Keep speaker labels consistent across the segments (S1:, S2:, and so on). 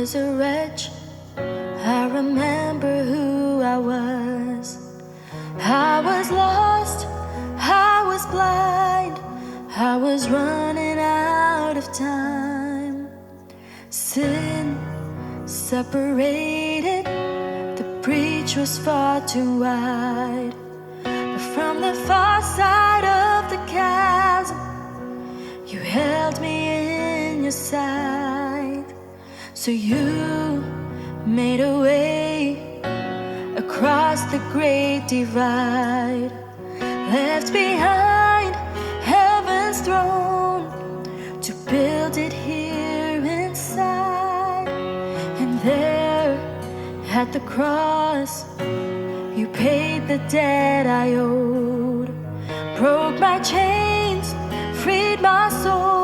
S1: was a wretch. I remember who I was. I was lost, I was blind, I was running out of time. Sin separated, the breach was far too wide. But from the far side of the chasm, you held me in your sight. So you made a way across the great divide, left behind heaven's throne to build it here inside. And there at the cross, you paid the debt I owed, broke my chains, freed my soul.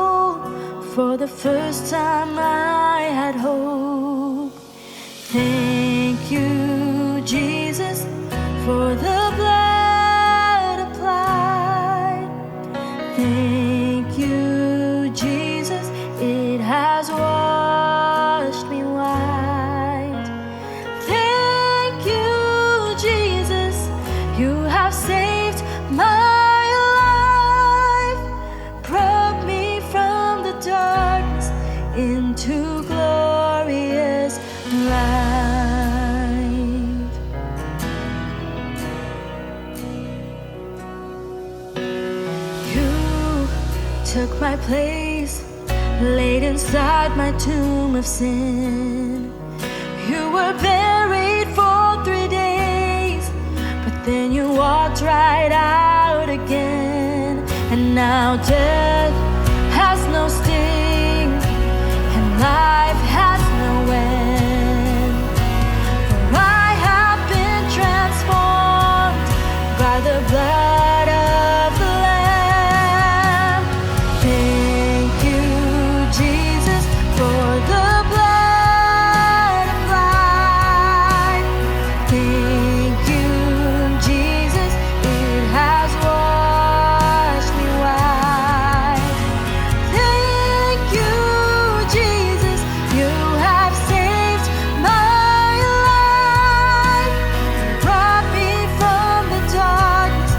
S1: For the first time I had hope. Thank you, Jesus, for the blood applied. Thank you, Jesus, it has washed me white. Thank you, Jesus, you have saved my life, brought me from the darkness into glorious light. You took my place, laid inside my tomb of sin. You were buried for 3 days, but then you walked right out again. And now death has no sting, and life has no end. For I have been transformed by the blood of the Lamb. Thank you, Jesus, for the blood applied. Thank you, Jesus, it has washed me white. Thank you, Jesus, you have saved my life, brought me from the darkness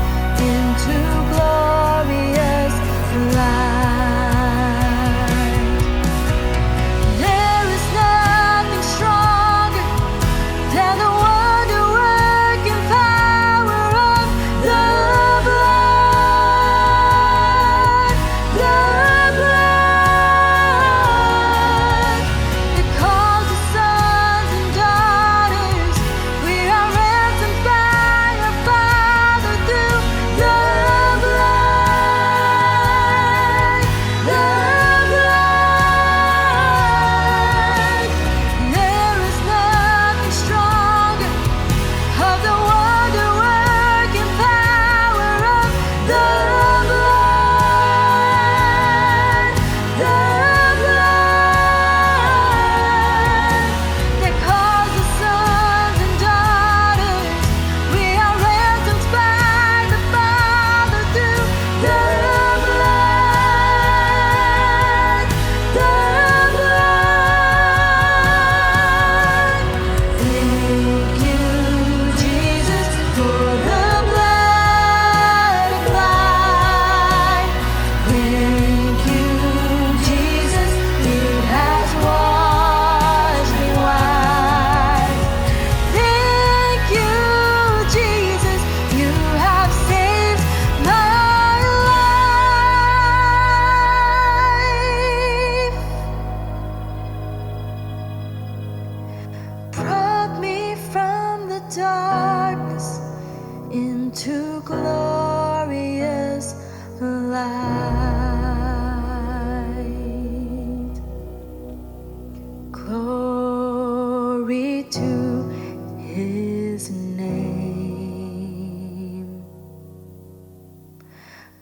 S1: into glorious light. There is nothing stronger than the wonder-working power of the blood, that calls us sons and daughters. We are ransomed by our Father through the blood, There is nothing stronger of the wonder-working power of the blood, that calls us sons and daughters. We are ransomed by the Father through the blood, Thank you, Jesus, for the blood applied. Thank you, Jesus, it has washed me white. Thank you, Jesus, you have saved my life, brought me from the darkness into glorious light. Glory to his name.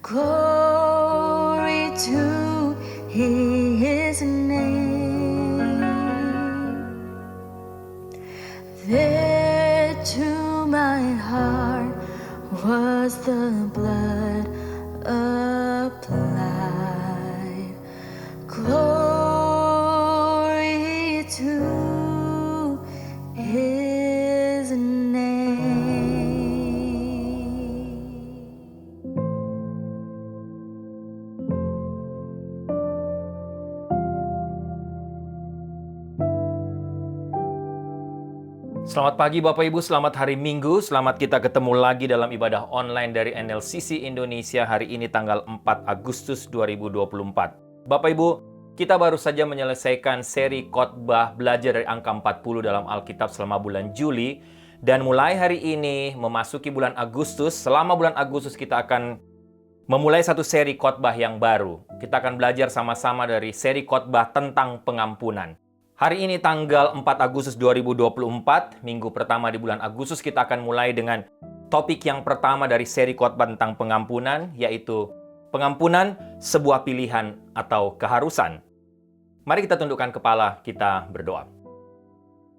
S1: Glory to his name. There to my heart was the blood applied. Glory to
S2: Selamat pagi Bapak Ibu, selamat hari Minggu. Selamat kita ketemu lagi dalam ibadah online dari NLCC Indonesia hari ini tanggal 4 Agustus 2024. Bapak Ibu, kita baru saja menyelesaikan seri khotbah belajar dari angka 40 dalam Alkitab selama bulan Juli. Dan mulai hari ini memasuki bulan Agustus, selama bulan Agustus kita akan memulai satu seri khotbah yang baru. Kita akan belajar sama-sama dari seri khotbah tentang pengampunan. Hari ini tanggal 4 Agustus 2024, minggu pertama di bulan Agustus, kita akan mulai dengan topik yang pertama dari seri khotbah tentang pengampunan, yaitu pengampunan sebuah pilihan atau keharusan. Mari kita tundukkan kepala, kita berdoa.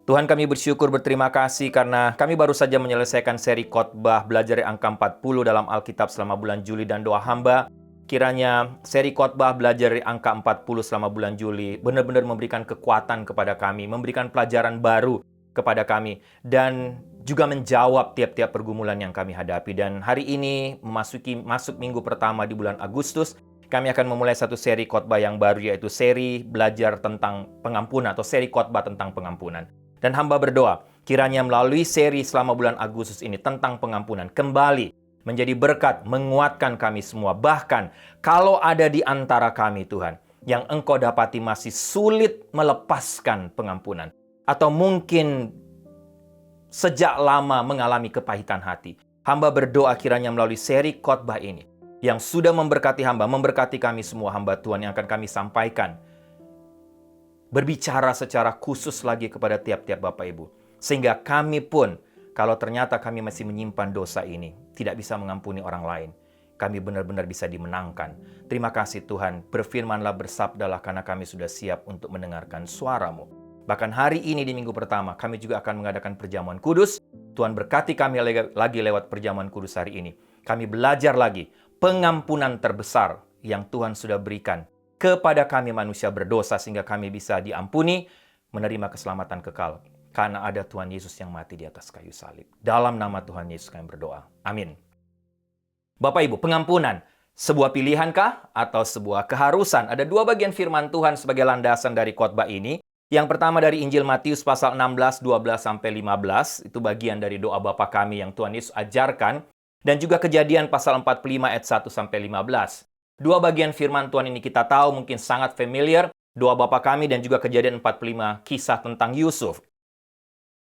S2: Tuhan, kami bersyukur berterima kasih karena kami baru saja menyelesaikan seri khotbah belajar dari angka 40 dalam Alkitab selama bulan Juli, dan doa hamba kiranya seri khotbah belajar dari angka 40 selama bulan Juli benar-benar memberikan kekuatan kepada kami, memberikan pelajaran baru kepada kami, dan juga menjawab tiap-tiap pergumulan yang kami hadapi. Dan hari ini masuk minggu pertama di bulan Agustus, kami akan memulai satu seri khotbah yang baru, yaitu seri belajar tentang pengampunan atau seri khotbah tentang pengampunan. Dan hamba berdoa, kiranya melalui seri selama bulan Agustus ini tentang pengampunan kembali menjadi berkat, menguatkan kami semua. Bahkan kalau ada di antara kami, Tuhan, yang Engkau dapati masih sulit melepaskan pengampunan, atau mungkin sejak lama mengalami kepahitan hati, hamba berdoa kiranya melalui seri khotbah ini, yang sudah memberkati hamba, memberkati kami semua hamba Tuhan yang akan kami sampaikan, berbicara secara khusus lagi kepada tiap-tiap Bapak Ibu. Sehingga kami pun, kalau ternyata kami masih menyimpan dosa ini, tidak bisa mengampuni orang lain, kami benar-benar bisa dimenangkan. Terima kasih Tuhan, berfirmanlah, bersabdalah, karena kami sudah siap untuk mendengarkan suara-Mu. Bahkan hari ini di minggu pertama, kami juga akan mengadakan perjamuan kudus. Tuhan berkati kami lagi lewat perjamuan kudus hari ini. Kami belajar lagi pengampunan terbesar yang Tuhan sudah berikan kepada kami manusia berdosa, sehingga kami bisa diampuni, menerima keselamatan kekal. Karena ada Tuhan Yesus yang mati di atas kayu salib. Dalam nama Tuhan Yesus kami berdoa. Amin. Bapak Ibu, pengampunan sebuah pilihankah atau sebuah keharusan? Ada dua bagian firman Tuhan sebagai landasan dari khotbah ini. Yang pertama dari Injil Matius pasal 16, 12-15. Itu bagian dari doa Bapa kami yang Tuhan Yesus ajarkan. Dan juga Kejadian pasal 45 ayat 1-15. Dua bagian firman Tuhan ini kita tahu mungkin sangat familiar. Doa Bapa kami dan juga Kejadian 45, kisah tentang Yusuf.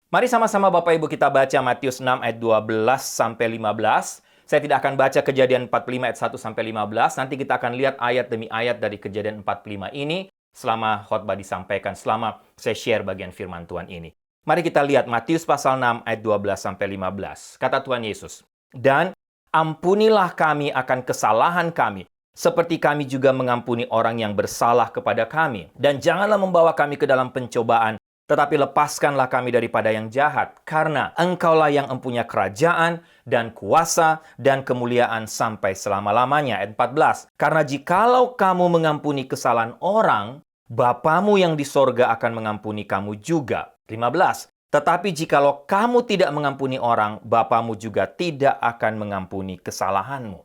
S2: Mari sama-sama Bapak Ibu kita baca Matius 6 ayat 12-15. Saya tidak akan baca Kejadian 45 ayat 1-15. Nanti kita akan lihat ayat demi ayat dari Kejadian 45 ini selama khotbah disampaikan, selama saya share bagian firman Tuhan ini. Mari kita lihat Matius pasal 6 ayat 12-15. Kata Tuhan Yesus, "Dan ampunilah kami akan kesalahan kami, seperti kami juga mengampuni orang yang bersalah kepada kami. Dan janganlah membawa kami ke dalam pencobaan, tetapi lepaskanlah kami daripada yang jahat, karena Engkaulah yang empunya kerajaan dan kuasa dan kemuliaan sampai selama-lamanya." Ayat 14. "Karena jikalau kamu mengampuni kesalahan orang, Bapamu yang di sorga akan mengampuni kamu juga." 15. "Tetapi jikalau kamu tidak mengampuni orang, Bapamu juga tidak akan mengampuni kesalahanmu."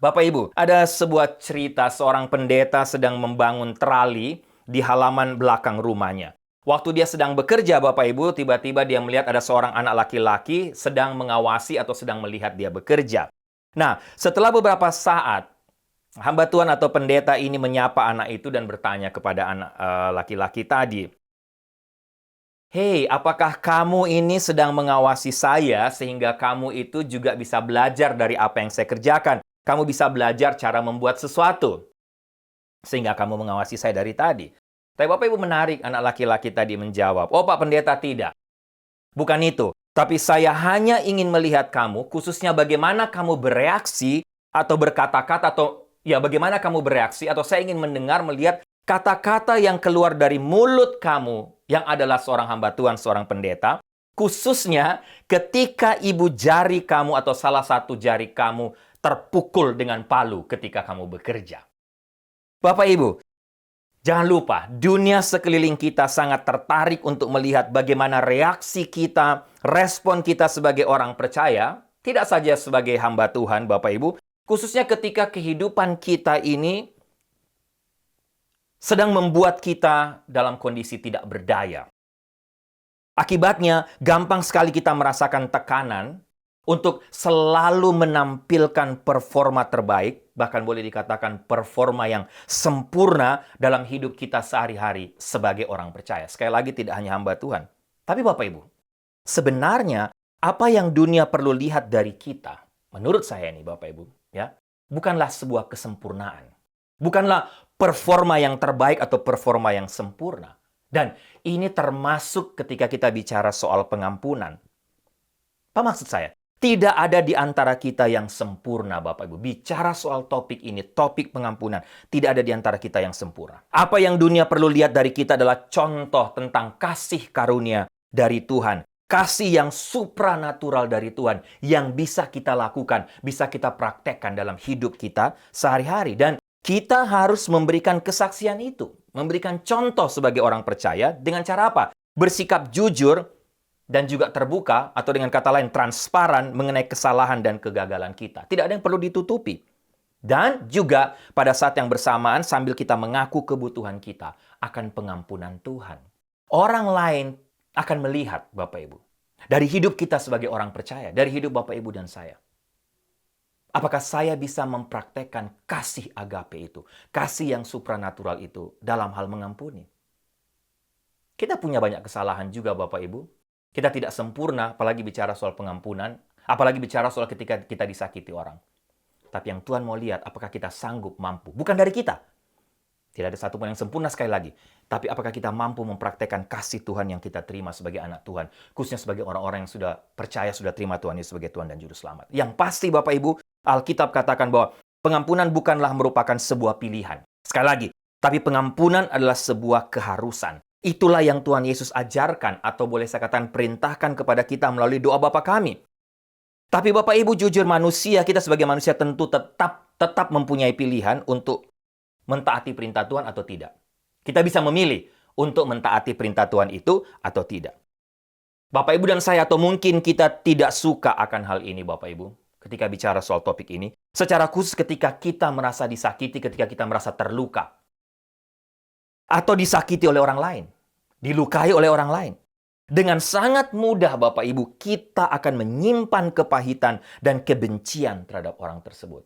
S2: Bapak Ibu, ada sebuah cerita seorang pendeta sedang membangun terali di halaman belakang rumahnya. Waktu dia sedang bekerja, Bapak Ibu, tiba-tiba dia melihat ada seorang anak laki-laki sedang mengawasi atau sedang melihat dia bekerja. Nah, setelah beberapa saat, hamba Tuhan atau pendeta ini menyapa anak itu dan bertanya kepada anak laki-laki tadi, "Hei, apakah kamu ini sedang mengawasi saya sehingga kamu itu juga bisa belajar dari apa yang saya kerjakan? Kamu bisa belajar cara membuat sesuatu sehingga kamu mengawasi saya dari tadi?" Tapi Bapak Ibu, menarik, anak laki-laki tadi menjawab, "Oh Pak Pendeta, tidak. Bukan itu. Tapi saya hanya ingin melihat kamu, khususnya bagaimana kamu bereaksi atau berkata-kata, atau ya bagaimana kamu bereaksi, atau saya ingin mendengar, melihat kata-kata yang keluar dari mulut kamu yang adalah seorang hamba Tuhan, seorang pendeta, khususnya ketika ibu jari kamu atau salah satu jari kamu terpukul dengan palu ketika kamu bekerja." Bapak Ibu, jangan lupa, dunia sekeliling kita sangat tertarik untuk melihat bagaimana reaksi kita, respon kita sebagai orang percaya, tidak saja sebagai hamba Tuhan, Bapak Ibu, khususnya ketika kehidupan kita ini sedang membuat kita dalam kondisi tidak berdaya. Akibatnya, gampang sekali kita merasakan tekanan untuk selalu menampilkan performa terbaik, bahkan boleh dikatakan performa yang sempurna dalam hidup kita sehari-hari sebagai orang percaya. Sekali lagi, tidak hanya hamba Tuhan. Tapi Bapak Ibu, sebenarnya apa yang dunia perlu lihat dari kita, menurut saya nih Bapak Ibu, ya, bukanlah sebuah kesempurnaan. Bukanlah performa yang terbaik atau performa yang sempurna. Dan ini termasuk ketika kita bicara soal pengampunan. Apa maksud saya? Tidak ada di antara kita yang sempurna, Bapak Ibu. Bicara soal topik ini, topik pengampunan, tidak ada di antara kita yang sempurna. Apa yang dunia perlu lihat dari kita adalah contoh tentang kasih karunia dari Tuhan. Kasih yang supranatural dari Tuhan, yang bisa kita lakukan, bisa kita praktekkan dalam hidup kita sehari-hari. Dan kita harus memberikan kesaksian itu. Memberikan contoh sebagai orang percaya dengan cara apa? Bersikap jujur dan juga terbuka, atau dengan kata lain transparan mengenai kesalahan dan kegagalan kita. Tidak ada yang perlu ditutupi. Dan juga pada saat yang bersamaan sambil kita mengaku kebutuhan kita akan pengampunan Tuhan. Orang lain akan melihat, Bapak Ibu, dari hidup kita sebagai orang percaya, dari hidup Bapak Ibu dan saya. Apakah saya bisa mempraktekkan kasih agape itu, kasih yang supranatural itu dalam hal mengampuni? Kita punya banyak kesalahan juga Bapak Ibu. Kita tidak sempurna, apalagi bicara soal pengampunan, apalagi bicara soal ketika kita disakiti orang. Tapi yang Tuhan mau lihat, apakah kita sanggup, mampu. Bukan dari kita. Tidak ada satupun yang sempurna sekali lagi. Tapi apakah kita mampu mempraktekkan kasih Tuhan yang kita terima sebagai anak Tuhan. Khususnya sebagai orang-orang yang sudah percaya, sudah terima Tuhan Yesus sebagai Tuhan dan Juru Selamat. Yang pasti Bapak Ibu, Alkitab katakan bahwa pengampunan bukanlah merupakan sebuah pilihan. Sekali lagi, tapi pengampunan adalah sebuah keharusan. Itulah yang Tuhan Yesus ajarkan, atau boleh saya katakan perintahkan kepada kita melalui doa Bapa kami. Tapi Bapak Ibu, jujur manusia, kita sebagai manusia tentu tetap mempunyai pilihan untuk mentaati perintah Tuhan atau tidak. Kita bisa memilih untuk mentaati perintah Tuhan itu atau tidak. Bapak Ibu dan saya, atau mungkin kita tidak suka akan hal ini Bapak Ibu, ketika bicara soal topik ini, secara khusus ketika kita merasa disakiti, ketika kita merasa terluka, atau disakiti oleh orang lain, dilukai oleh orang lain. Dengan sangat mudah Bapak Ibu, kita akan menyimpan kepahitan dan kebencian terhadap orang tersebut.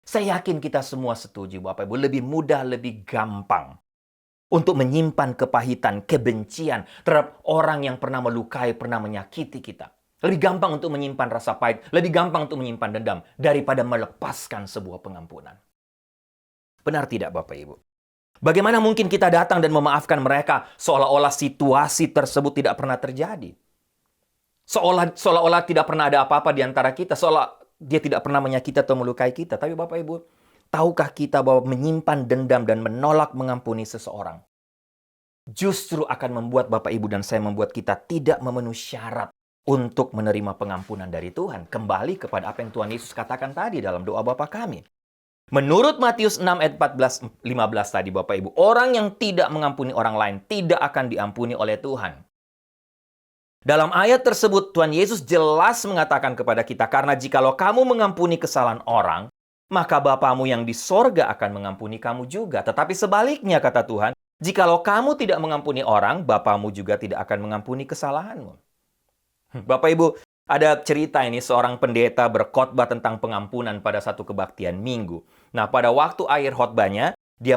S2: Saya yakin kita semua setuju Bapak Ibu, lebih mudah, lebih gampang untuk menyimpan kepahitan, kebencian terhadap orang yang pernah melukai, pernah menyakiti kita. Lebih gampang untuk menyimpan rasa pahit, lebih gampang untuk menyimpan dendam daripada melepaskan sebuah pengampunan. Benar tidak Bapak Ibu? Bagaimana mungkin kita datang dan memaafkan mereka seolah-olah situasi tersebut tidak pernah terjadi? Seolah-olah tidak pernah ada apa-apa di antara kita, seolah dia tidak pernah menyakiti atau melukai kita. Tapi Bapak Ibu, tahukah kita bahwa menyimpan dendam dan menolak mengampuni seseorang justru akan membuat Bapak Ibu dan saya, membuat kita tidak memenuhi syarat untuk menerima pengampunan dari Tuhan. Kembali kepada apa yang Tuhan Yesus katakan tadi dalam doa Bapa kami. Menurut Matius 6 ayat 14-15 tadi Bapak Ibu, orang yang tidak mengampuni orang lain tidak akan diampuni oleh Tuhan. Dalam ayat tersebut Tuhan Yesus jelas mengatakan kepada kita, karena jikalau kamu mengampuni kesalahan orang, maka Bapamu yang di sorga akan mengampuni kamu juga. Tetapi sebaliknya kata Tuhan, jikalau kamu tidak mengampuni orang, Bapamu juga tidak akan mengampuni kesalahanmu. Bapak Ibu, ada cerita ini, seorang pendeta berkhotbah tentang pengampunan pada satu kebaktian minggu. Nah, pada waktu akhir khotbahnya, dia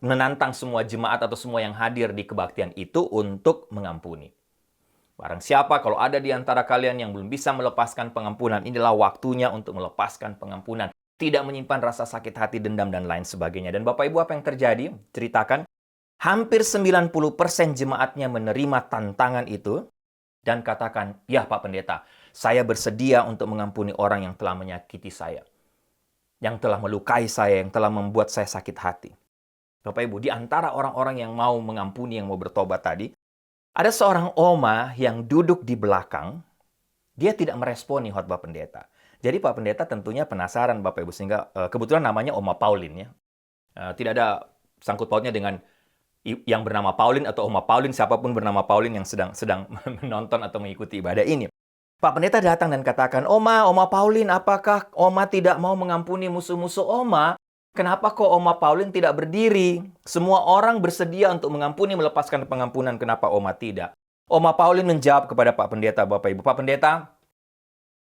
S2: menantang semua jemaat atau semua yang hadir di kebaktian itu untuk mengampuni. Barang siapa kalau ada di antara kalian yang belum bisa melepaskan pengampunan, inilah waktunya untuk melepaskan pengampunan. Tidak menyimpan rasa sakit hati, dendam, dan lain sebagainya. Dan Bapak Ibu, apa yang terjadi? Ceritakan, hampir 90% jemaatnya menerima tantangan itu dan katakan, ya Pak Pendeta, saya bersedia untuk mengampuni orang yang telah menyakiti saya, yang telah melukai saya, yang telah membuat saya sakit hati. Bapak Ibu, di antara orang-orang yang mau mengampuni, yang mau bertobat tadi, ada seorang oma yang duduk di belakang, dia tidak meresponi khotbah pendeta. Jadi Pak Pendeta tentunya penasaran Bapak Ibu, sehingga kebetulan namanya Oma Pauline ya. Tidak ada sangkut pautnya dengan yang bernama Pauline atau Oma Pauline, siapapun bernama Pauline yang sedang menonton atau mengikuti ibadah ini. Pak Pendeta datang dan katakan, Oma Pauline, apakah Oma tidak mau mengampuni musuh-musuh Oma? Kenapa kok Oma Pauline tidak berdiri? Semua orang bersedia untuk mengampuni, melepaskan pengampunan, kenapa Oma tidak? Oma Pauline menjawab kepada Pak Pendeta, Bapak Ibu. Pak Pendeta,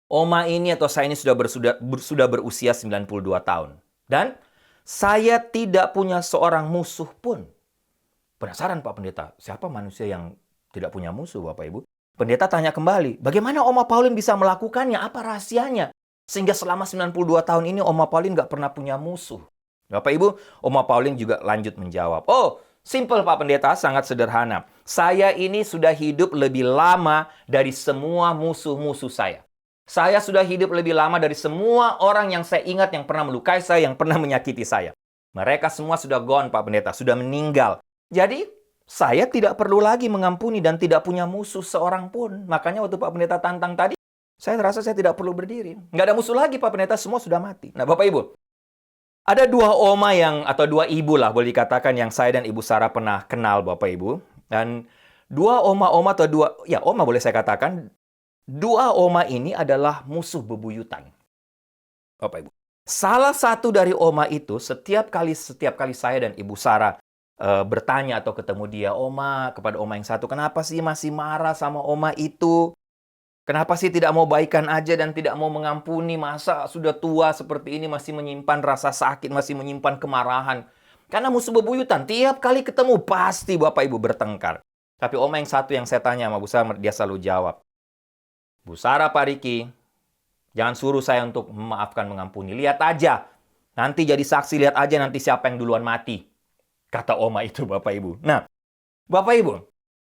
S2: Oma ini atau saya ini sudah berusia 92 tahun. Dan saya tidak punya seorang musuh pun. Penasaran Pak Pendeta, siapa manusia yang tidak punya musuh, Bapak Ibu? Pendeta tanya kembali, bagaimana Oma Pauline bisa melakukannya? Apa rahasianya? Sehingga selama 92 tahun ini Oma Pauline nggak pernah punya musuh. Bapak Ibu, Oma Pauline juga lanjut menjawab. Oh, simple Pak Pendeta, sangat sederhana. Saya ini sudah hidup lebih lama dari semua musuh-musuh saya. Saya sudah hidup lebih lama dari semua orang yang saya ingat yang pernah melukai saya, yang pernah menyakiti saya. Mereka semua sudah gone, Pak Pendeta, sudah meninggal. Jadi, saya tidak perlu lagi mengampuni dan tidak punya musuh seorang pun. Makanya waktu Pak Pendeta tantang tadi, saya rasa saya tidak perlu berdiri. Nggak ada musuh lagi, Pak Pendeta, semua sudah mati. Nah, Bapak Ibu, ada dua oma atau dua ibu lah, boleh dikatakan, yang saya dan Ibu Sarah pernah kenal, Bapak Ibu. Dan dua oma-oma atau oma boleh saya katakan, dua oma ini adalah musuh bebuyutan. Bapak Ibu. Salah satu dari oma itu, setiap kali saya dan Ibu Sarah bertanya atau ketemu dia, kepada oma yang satu, kenapa sih masih marah sama oma itu? Kenapa sih tidak mau baikan aja dan tidak mau mengampuni? Masa sudah tua seperti ini masih menyimpan rasa sakit, masih menyimpan kemarahan? Karena musuh bebuyutan, tiap kali ketemu pasti Bapak Ibu bertengkar. Tapi oma yang satu yang saya tanya sama Bu Sarah, dia selalu jawab, Bu Sarah, Pak Riki, jangan suruh saya untuk memaafkan, mengampuni. Lihat aja, nanti jadi saksi, lihat aja nanti siapa yang duluan mati. Kata oma itu, Bapak Ibu. Nah, Bapak Ibu,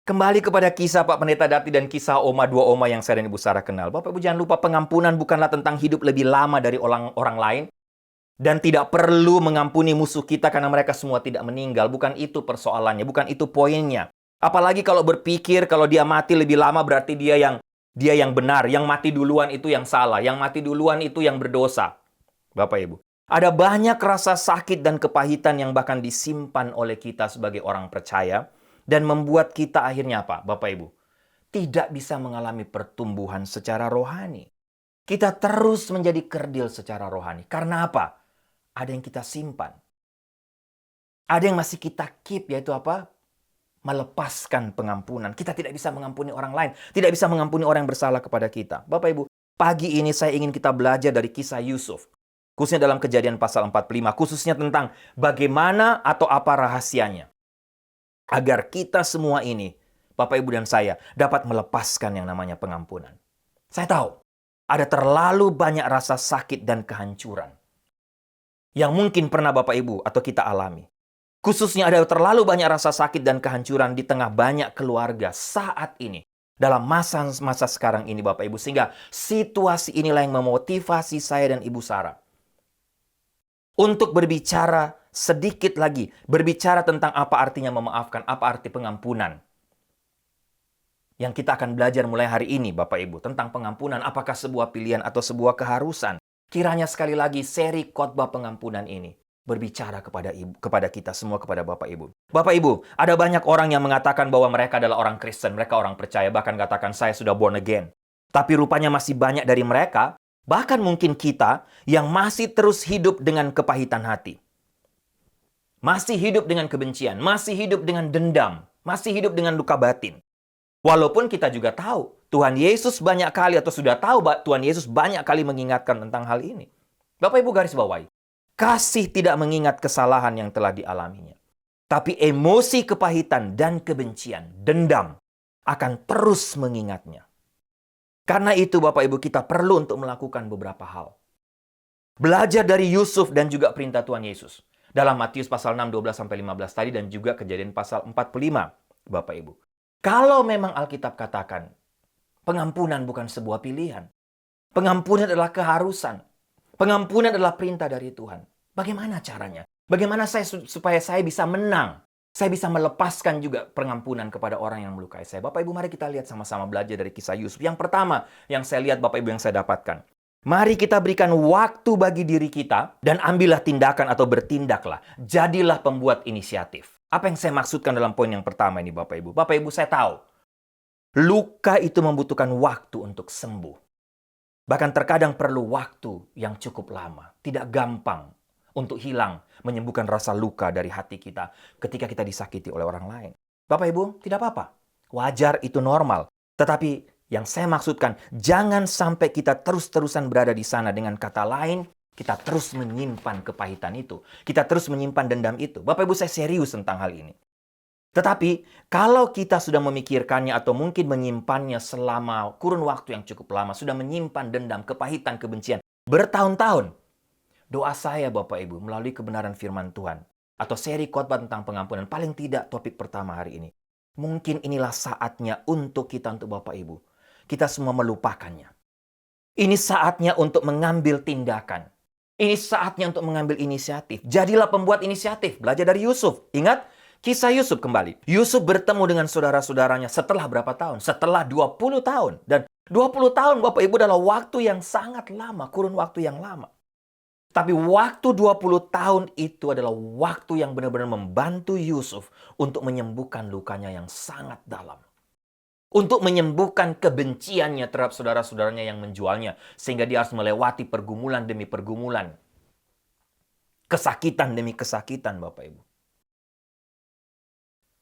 S2: kembali kepada kisah Pak Pendeta Dati dan kisah dua oma yang saya dan Ibu Sarah kenal. Bapak Ibu jangan lupa, pengampunan bukanlah tentang hidup lebih lama dari orang lain. Dan tidak perlu mengampuni musuh kita karena mereka semua tidak meninggal. Bukan itu persoalannya, bukan itu poinnya. Apalagi kalau berpikir kalau dia mati lebih lama berarti dia yang benar. Yang mati duluan itu yang salah. Yang mati duluan itu yang berdosa. Bapak Ibu. Ada banyak rasa sakit dan kepahitan yang bahkan disimpan oleh kita sebagai orang percaya dan membuat kita akhirnya apa, Bapak Ibu? Tidak bisa mengalami pertumbuhan secara rohani. Kita terus menjadi kerdil secara rohani. Karena apa? Ada yang kita simpan. Ada yang masih kita keep, yaitu apa? Melepaskan pengampunan. Kita tidak bisa mengampuni orang lain. Tidak bisa mengampuni orang yang bersalah kepada kita. Bapak Ibu, pagi ini saya ingin kita belajar dari kisah Yusuf. Khususnya dalam Kejadian pasal 45. Khususnya tentang bagaimana atau apa rahasianya. Agar kita semua ini, Bapak Ibu dan saya, dapat melepaskan yang namanya pengampunan. Saya tahu, ada terlalu banyak rasa sakit dan kehancuran. Yang mungkin pernah Bapak Ibu atau kita alami. Khususnya ada terlalu banyak rasa sakit dan kehancuran di tengah banyak keluarga saat ini. Dalam masa sekarang ini Bapak Ibu. Sehingga situasi inilah yang memotivasi saya dan Ibu Sarah untuk berbicara sedikit lagi. Berbicara tentang apa artinya memaafkan, apa arti pengampunan. Yang kita akan belajar mulai hari ini Bapak Ibu. Tentang pengampunan, apakah sebuah pilihan atau sebuah keharusan. Kiranya sekali lagi seri khotbah pengampunan ini berbicara kepada kita semua, kepada Bapak Ibu. Bapak Ibu, ada banyak orang yang mengatakan bahwa mereka adalah orang Kristen, mereka orang percaya, bahkan katakan saya sudah born again. Tapi rupanya masih banyak dari mereka, bahkan mungkin kita, yang masih terus hidup dengan kepahitan hati. Masih hidup dengan kebencian, masih hidup dengan dendam, masih hidup dengan luka batin. Walaupun kita juga tahu, Tuhan Yesus banyak kali atau sudah tahu Tuhan Yesus banyak kali mengingatkan tentang hal ini. Bapak Ibu garis bawahi, kasih tidak mengingat kesalahan yang telah dialaminya. Tapi emosi kepahitan dan kebencian, dendam, akan terus mengingatnya. Karena itu Bapak Ibu kita perlu untuk melakukan beberapa hal. Belajar dari Yusuf dan juga perintah Tuhan Yesus. Dalam Matius pasal 6, 12-15 tadi dan juga Kejadian pasal 45, Bapak Ibu. Kalau memang Alkitab katakan, pengampunan bukan sebuah pilihan. Pengampunan adalah keharusan. Pengampunan adalah perintah dari Tuhan. Bagaimana caranya? Bagaimana supaya saya bisa menang? Saya bisa melepaskan juga pengampunan kepada orang yang melukai saya. Bapak Ibu, mari kita lihat sama-sama belajar dari kisah Yusuf. Yang pertama yang saya lihat Bapak Ibu yang saya dapatkan. Mari kita berikan waktu bagi diri kita dan ambillah tindakan atau bertindaklah. Jadilah pembuat inisiatif. Apa yang saya maksudkan dalam poin yang pertama ini Bapak Ibu? Bapak Ibu, saya tahu. Luka itu membutuhkan waktu untuk sembuh. Bahkan terkadang perlu waktu yang cukup lama. Tidak gampang untuk hilang, menyembuhkan rasa luka dari hati kita ketika kita disakiti oleh orang lain. Bapak Ibu, tidak apa-apa. Wajar, itu normal. Tetapi yang saya maksudkan, jangan sampai kita terus-terusan berada di sana. Dengan kata lain, kita terus menyimpan kepahitan itu. Kita terus menyimpan dendam itu. Bapak Ibu, saya serius tentang hal ini. Tetapi, kalau kita sudah memikirkannya atau mungkin menyimpannya selama kurun waktu yang cukup lama, sudah menyimpan dendam, kepahitan, kebencian, bertahun-tahun, doa saya Bapak Ibu melalui kebenaran firman Tuhan, atau seri khotbah tentang pengampunan, paling tidak topik pertama hari ini. Mungkin inilah saatnya untuk kita, untuk Bapak Ibu. Kita semua melupakannya. Ini saatnya untuk mengambil tindakan. Ini saatnya untuk mengambil inisiatif. Jadilah pembuat inisiatif. Belajar dari Yusuf. Ingat, kisah Yusuf kembali. Yusuf bertemu dengan saudara-saudaranya setelah berapa tahun? Setelah 20 tahun. Dan 20 tahun Bapak Ibu adalah waktu yang sangat lama. Kurun waktu yang lama. Tapi waktu 20 tahun itu adalah waktu yang benar-benar membantu Yusuf untuk menyembuhkan lukanya yang sangat dalam. Untuk menyembuhkan kebenciannya terhadap saudara-saudaranya yang menjualnya. Sehingga dia harus melewati pergumulan demi pergumulan. Kesakitan demi kesakitan, Bapak Ibu.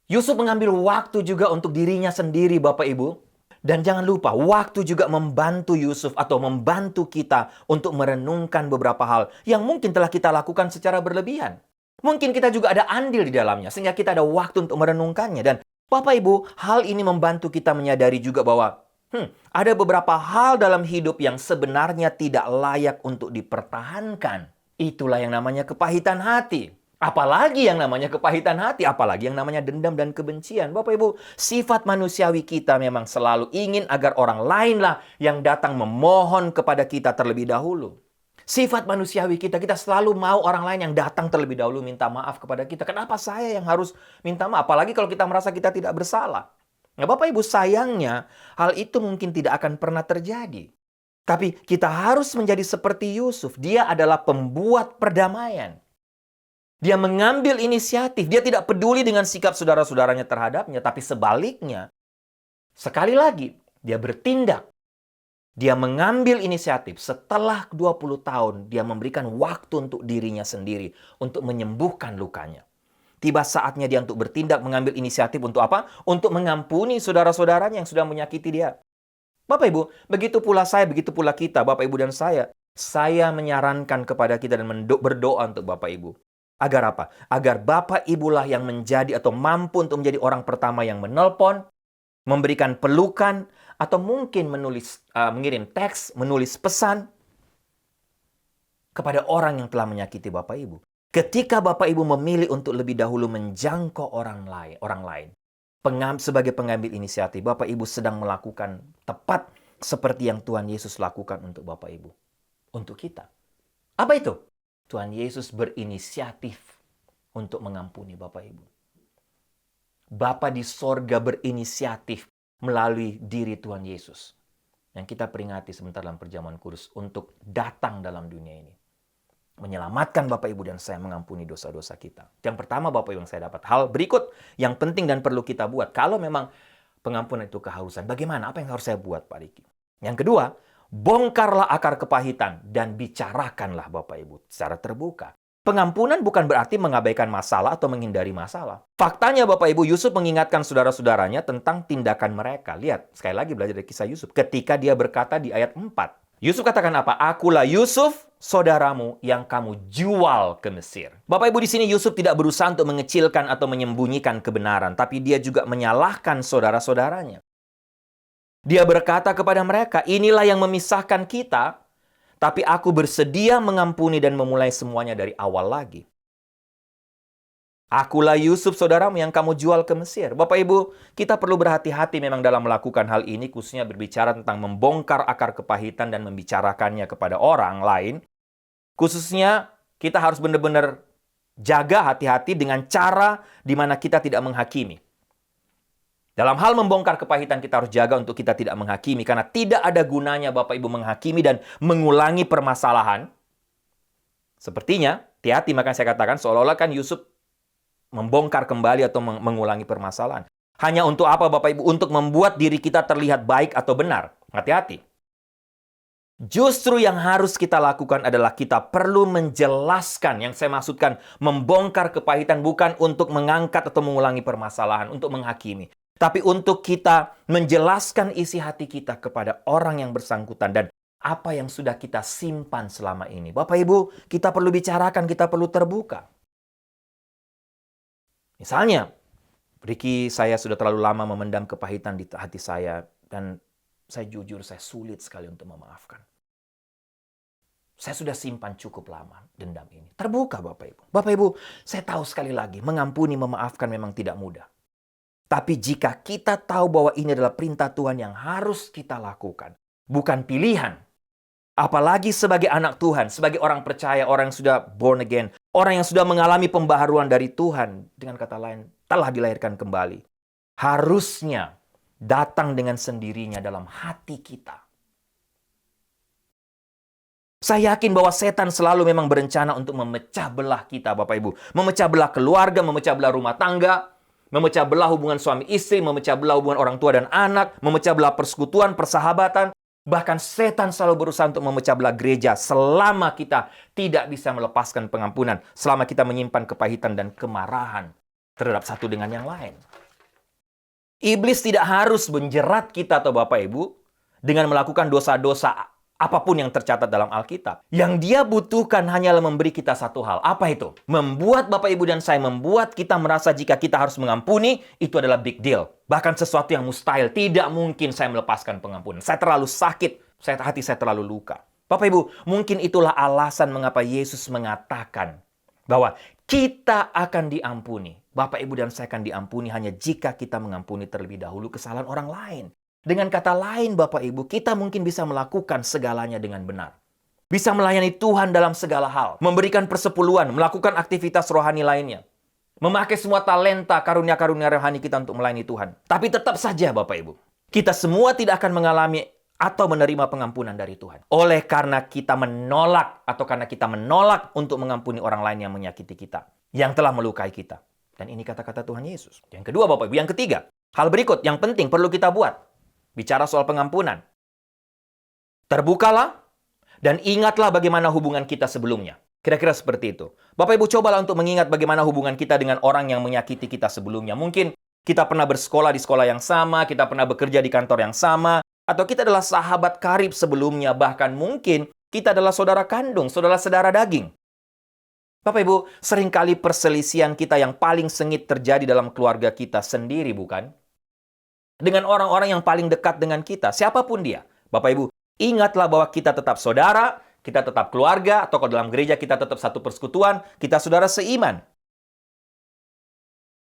S2: Yusuf mengambil waktu juga untuk dirinya sendiri, Bapak Ibu. Dan jangan lupa, waktu juga membantu Yusuf atau membantu kita untuk merenungkan beberapa hal yang mungkin telah kita lakukan secara berlebihan. Mungkin kita juga ada andil di dalamnya, sehingga kita ada waktu untuk merenungkannya. Dan Bapak Ibu, hal ini membantu kita menyadari juga bahwa ada beberapa hal dalam hidup yang sebenarnya tidak layak untuk dipertahankan. Itulah yang namanya kepahitan hati. Apalagi yang namanya kepahitan hati, apalagi yang namanya dendam dan kebencian. Bapak Ibu, sifat manusiawi kita memang selalu ingin agar orang lainlah yang datang memohon kepada kita terlebih dahulu. Sifat manusiawi kita selalu mau orang lain yang datang terlebih dahulu minta maaf kepada kita. Kenapa saya yang harus minta maaf? Apalagi kalau kita merasa kita tidak bersalah. Nah, Bapak Ibu, sayangnya hal itu mungkin tidak akan pernah terjadi. Tapi kita harus menjadi seperti Yusuf. Dia adalah pembuat perdamaian. Dia mengambil inisiatif. Dia tidak peduli dengan sikap saudara-saudaranya terhadapnya. Tapi sebaliknya, sekali lagi, dia bertindak. Dia mengambil inisiatif. Setelah 20 tahun, dia memberikan waktu untuk dirinya sendiri. Untuk menyembuhkan lukanya. Tiba saatnya dia untuk bertindak, mengambil inisiatif untuk apa? Untuk mengampuni saudara-saudaranya yang sudah menyakiti dia. Bapak Ibu, begitu pula saya, begitu pula kita, Bapak Ibu dan saya. Saya menyarankan kepada kita dan berdoa untuk Bapak Ibu. Agar apa? Agar Bapak Ibulah yang menjadi atau mampu untuk menjadi orang pertama yang menelpon, memberikan pelukan, atau mungkin mengirim teks, menulis pesan kepada orang yang telah menyakiti Bapak Ibu. Ketika Bapak Ibu memilih untuk lebih dahulu menjangkau orang lain, sebagai pengambil inisiatif, Bapak Ibu sedang melakukan tepat seperti yang Tuhan Yesus lakukan untuk Bapak Ibu. Untuk kita. Apa itu? Tuhan Yesus berinisiatif untuk mengampuni Bapak Ibu. Bapa di sorga berinisiatif melalui diri Tuhan Yesus. Yang kita peringati sebentar dalam perjamuan kudus untuk datang dalam dunia ini. Menyelamatkan Bapak Ibu dan saya, mengampuni dosa-dosa kita. Yang pertama Bapak Ibu yang saya dapat. Hal berikut yang penting dan perlu kita buat. Kalau memang pengampunan itu keharusan, bagaimana? Apa yang harus saya buat, Pak Riki? Yang kedua, bongkarlah akar kepahitan dan bicarakanlah Bapak Ibu secara terbuka. Pengampunan bukan berarti mengabaikan masalah atau menghindari masalah. Faktanya Bapak Ibu, Yusuf mengingatkan saudara-saudaranya tentang tindakan mereka. Lihat, sekali lagi belajar dari kisah Yusuf. Ketika dia berkata di ayat 4. Yusuf katakan apa? Akulah Yusuf, saudaramu yang kamu jual ke Mesir. Bapak Ibu, di sini Yusuf tidak berusaha untuk mengecilkan atau menyembunyikan kebenaran. Tapi dia juga menyalahkan saudara-saudaranya. Dia berkata kepada mereka, inilah yang memisahkan kita. Tapi aku bersedia mengampuni dan memulai semuanya dari awal lagi. Akulah Yusuf, saudaramu yang kamu jual ke Mesir. Bapak Ibu, kita perlu berhati-hati memang dalam melakukan hal ini, khususnya berbicara tentang membongkar akar kepahitan dan membicarakannya kepada orang lain. Khususnya, kita harus benar-benar jaga hati-hati dengan cara di mana kita tidak menghakimi. Dalam hal membongkar kepahitan kita harus jaga untuk kita tidak menghakimi. Karena tidak ada gunanya Bapak Ibu menghakimi dan mengulangi permasalahan. Sepertinya, hati-hati makanya saya katakan seolah-olah kan Yusuf membongkar kembali atau mengulangi permasalahan. Hanya untuk apa Bapak Ibu? Untuk membuat diri kita terlihat baik atau benar. Hati-hati. Justru yang harus kita lakukan adalah kita perlu menjelaskan. Yang saya maksudkan membongkar kepahitan bukan untuk mengangkat atau mengulangi permasalahan, untuk menghakimi. Tapi untuk kita menjelaskan isi hati kita kepada orang yang bersangkutan dan apa yang sudah kita simpan selama ini. Bapak Ibu, kita perlu bicarakan, kita perlu terbuka. Misalnya, Ricky, saya sudah terlalu lama memendam kepahitan di hati saya dan saya jujur, saya sulit sekali untuk memaafkan. Saya sudah simpan cukup lama dendam ini. Terbuka Bapak Ibu. Bapak Ibu, saya tahu sekali lagi, mengampuni, memaafkan memang tidak mudah. Tapi jika kita tahu bahwa ini adalah perintah Tuhan yang harus kita lakukan, bukan pilihan. Apalagi sebagai anak Tuhan, sebagai orang percaya, orang yang sudah born again, orang yang sudah mengalami pembaharuan dari Tuhan, dengan kata lain, telah dilahirkan kembali. Harusnya datang dengan sendirinya dalam hati kita. Saya yakin bahwa setan selalu memang berencana untuk memecah belah kita, Bapak Ibu. Memecah belah keluarga, memecah belah rumah tangga, memecah belah hubungan suami istri, memecah belah hubungan orang tua dan anak, memecah belah persekutuan, persahabatan. Bahkan setan selalu berusaha untuk memecah belah gereja selama kita tidak bisa melepaskan pengampunan, selama kita menyimpan kepahitan dan kemarahan terhadap satu dengan yang lain. Iblis tidak harus menjerat kita atau Bapak Ibu dengan melakukan dosa-dosa apapun yang tercatat dalam Alkitab. Yang dia butuhkan hanyalah memberi kita satu hal. Apa itu? Membuat Bapak Ibu dan saya, membuat kita merasa jika kita harus mengampuni, itu adalah big deal. Bahkan sesuatu yang mustahil. Tidak mungkin saya melepaskan pengampunan. Saya terlalu sakit. Hati saya terlalu luka. Bapak Ibu, mungkin itulah alasan mengapa Yesus mengatakan bahwa kita akan diampuni. Bapak Ibu dan saya akan diampuni hanya jika kita mengampuni terlebih dahulu kesalahan orang lain. Dengan kata lain, Bapak Ibu, kita mungkin bisa melakukan segalanya dengan benar. Bisa melayani Tuhan dalam segala hal. Memberikan persepuluhan, melakukan aktivitas rohani lainnya. Memakai semua talenta, karunia-karunia rohani kita untuk melayani Tuhan. Tapi tetap saja, Bapak Ibu, kita semua tidak akan mengalami atau menerima pengampunan dari Tuhan. Oleh karena kita menolak untuk mengampuni orang lain yang menyakiti kita. Yang telah melukai kita. Dan ini kata-kata Tuhan Yesus. Yang kedua, Bapak Ibu. Yang ketiga, hal berikut yang penting perlu kita buat. Bicara soal pengampunan. Terbukalah dan ingatlah bagaimana hubungan kita sebelumnya. Kira-kira seperti itu. Bapak Ibu cobalah untuk mengingat bagaimana hubungan kita dengan orang yang menyakiti kita sebelumnya. Mungkin kita pernah bersekolah di sekolah yang sama, kita pernah bekerja di kantor yang sama, atau kita adalah sahabat karib sebelumnya, bahkan mungkin kita adalah saudara kandung, saudara-saudara daging. Bapak Ibu, seringkali perselisihan kita yang paling sengit terjadi dalam keluarga kita sendiri, bukan? Dengan orang-orang yang paling dekat dengan kita, siapapun dia. Bapak Ibu, ingatlah bahwa kita tetap saudara, kita tetap keluarga, atau kalau dalam gereja kita tetap satu persekutuan, kita saudara seiman.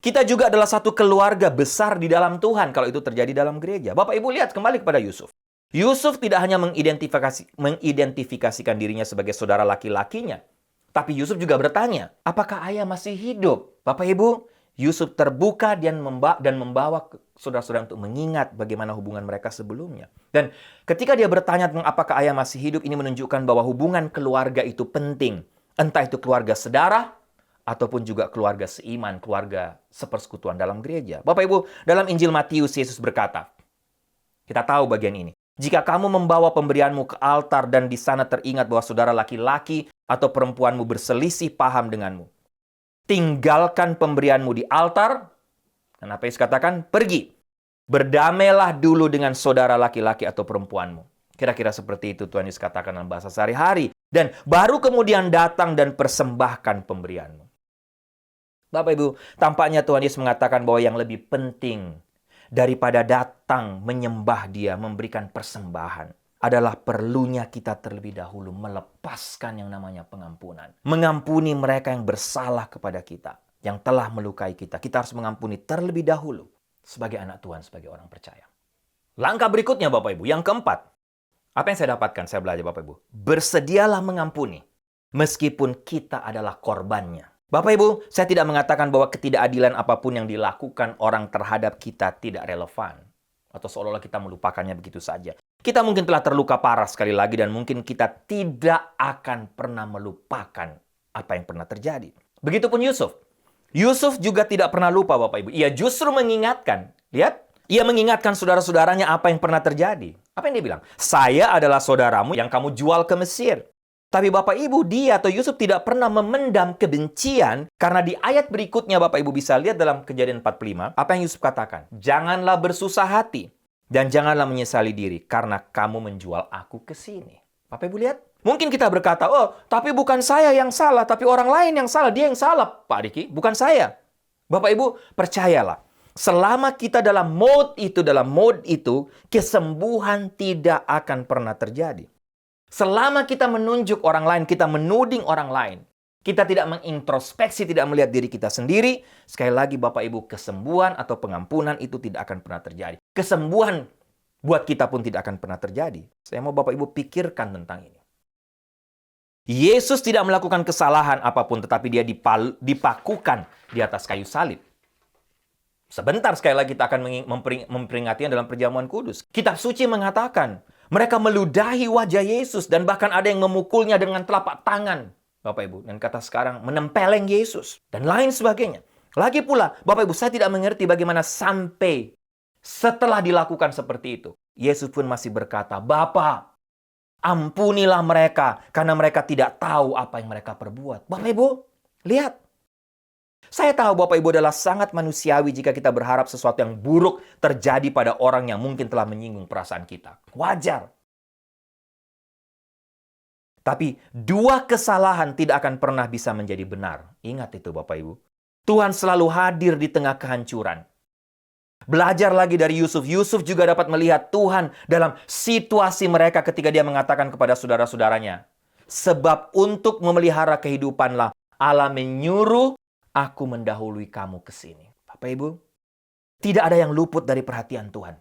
S2: Kita juga adalah satu keluarga besar di dalam Tuhan kalau itu terjadi dalam gereja. Bapak Ibu lihat kembali kepada Yusuf. Yusuf tidak hanya mengidentifikasikan dirinya sebagai saudara laki-lakinya, tapi Yusuf juga bertanya, apakah ayah masih hidup? Bapak Ibu, Yusuf terbuka dan membawa saudara-saudara untuk mengingat bagaimana hubungan mereka sebelumnya. Dan ketika dia bertanya tentang apakah ayah masih hidup, ini menunjukkan bahwa hubungan keluarga itu penting. Entah itu keluarga sedarah, ataupun juga keluarga seiman, keluarga sepersekutuan dalam gereja. Bapak Ibu, dalam Injil Matius, Yesus berkata, kita tahu bagian ini. Jika kamu membawa pemberianmu ke altar dan di sana teringat bahwa saudara laki-laki atau perempuanmu berselisih paham denganmu, tinggalkan pemberianmu di altar. Dan apa Yesus katakan? Pergi. Berdamailah dulu dengan saudara laki-laki atau perempuanmu. Kira-kira seperti itu Tuhan Yesus katakan dalam bahasa sehari-hari. Dan baru kemudian datang dan persembahkan pemberianmu. Bapak Ibu, tampaknya Tuhan Yesus mengatakan bahwa yang lebih penting daripada datang menyembah Dia, memberikan persembahan, adalah perlunya kita terlebih dahulu melepaskan yang namanya pengampunan. Mengampuni mereka yang bersalah kepada kita, yang telah melukai kita. Kita harus mengampuni terlebih dahulu sebagai anak Tuhan, sebagai orang percaya. Langkah berikutnya Bapak Ibu, yang keempat. Apa yang saya dapatkan, saya belajar Bapak Ibu. Bersedialah mengampuni meskipun kita adalah korbannya. Bapak Ibu, saya tidak mengatakan bahwa ketidakadilan apapun yang dilakukan orang terhadap kita tidak relevan. Atau seolah-olah kita melupakannya begitu saja. Kita mungkin telah terluka parah sekali lagi dan mungkin kita tidak akan pernah melupakan apa yang pernah terjadi. Begitupun Yusuf. Yusuf juga tidak pernah lupa Bapak Ibu. Ia justru mengingatkan. Lihat, ia mengingatkan saudara-saudaranya apa yang pernah terjadi. Apa yang dia bilang? Saya adalah saudaramu yang kamu jual ke Mesir. Tapi Bapak Ibu, dia atau Yusuf tidak pernah memendam kebencian, karena di ayat berikutnya Bapak Ibu bisa lihat dalam Kejadian 45, apa yang Yusuf katakan? Janganlah bersusah hati dan janganlah menyesali diri karena kamu menjual aku ke sini. Bapak Ibu lihat? Mungkin kita berkata, oh, tapi bukan saya yang salah, tapi orang lain yang salah. Dia yang salah, Pak Diki, bukan saya. Bapak Ibu, percayalah. Selama kita dalam mode itu, kesembuhan tidak akan pernah terjadi. Selama kita menunjuk orang lain, kita menuding orang lain, kita tidak mengintrospeksi, tidak melihat diri kita sendiri, sekali lagi Bapak Ibu, kesembuhan atau pengampunan itu tidak akan pernah terjadi. Kesembuhan buat kita pun tidak akan pernah terjadi. Saya mau Bapak Ibu pikirkan tentang ini. Yesus tidak melakukan kesalahan apapun, tetapi dia dipakukan di atas kayu salib. Sebentar sekali lagi kita akan memperingatinya dalam perjamuan kudus. Kitab suci mengatakan, mereka meludahi wajah Yesus dan bahkan ada yang memukulnya dengan telapak tangan. Bapak Ibu, dan kata sekarang menempeleng Yesus dan lain sebagainya. Lagi pula, Bapak Ibu, saya tidak mengerti bagaimana sampai setelah dilakukan seperti itu, Yesus pun masih berkata, Bapa, ampunilah mereka karena mereka tidak tahu apa yang mereka perbuat. Bapak Ibu, lihat. Saya tahu Bapak Ibu adalah sangat manusiawi jika kita berharap sesuatu yang buruk terjadi pada orang yang mungkin telah menyinggung perasaan kita. Wajar. Tapi dua kesalahan tidak akan pernah bisa menjadi benar. Ingat itu Bapak Ibu. Tuhan selalu hadir di tengah kehancuran. Belajar lagi dari Yusuf. Yusuf juga dapat melihat Tuhan dalam situasi mereka ketika dia mengatakan kepada saudara-saudaranya, sebab untuk memelihara kehidupanlah Allah menyuruh aku mendahului kamu ke sini. Bapak Ibu, tidak ada yang luput dari perhatian Tuhan.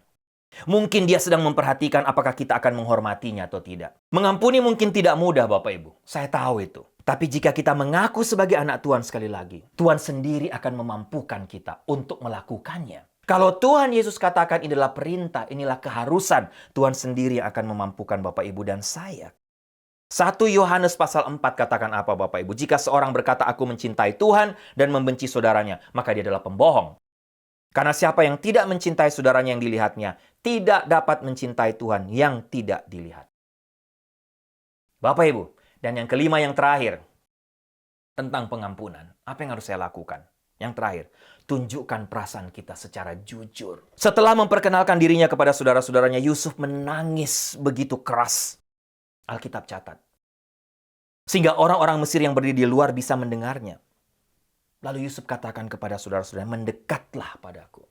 S2: Mungkin dia sedang memperhatikan apakah kita akan menghormatinya atau tidak. Mengampuni mungkin tidak mudah Bapak Ibu. Saya tahu itu. Tapi jika kita mengaku sebagai anak Tuhan sekali lagi, Tuhan sendiri akan memampukan kita untuk melakukannya. Kalau Tuhan Yesus katakan inilah perintah, inilah keharusan, Tuhan sendiri akan memampukan Bapak Ibu dan saya. 1 Yohanes pasal 4 katakan apa Bapak Ibu? Jika seorang berkata aku mencintai Tuhan dan membenci saudaranya, maka dia adalah pembohong. Karena siapa yang tidak mencintai saudaranya yang dilihatnya, tidak dapat mencintai Tuhan yang tidak dilihat. Bapak Ibu, dan yang kelima yang terakhir, tentang pengampunan. Apa yang harus saya lakukan? Yang terakhir, tunjukkan perasaan kita secara jujur. Setelah memperkenalkan dirinya kepada saudara-saudaranya, Yusuf menangis begitu keras. Alkitab catat. Sehingga orang-orang Mesir yang berdiri di luar bisa mendengarnya. Lalu Yusuf katakan kepada saudara-saudara, mendekatlah padaku.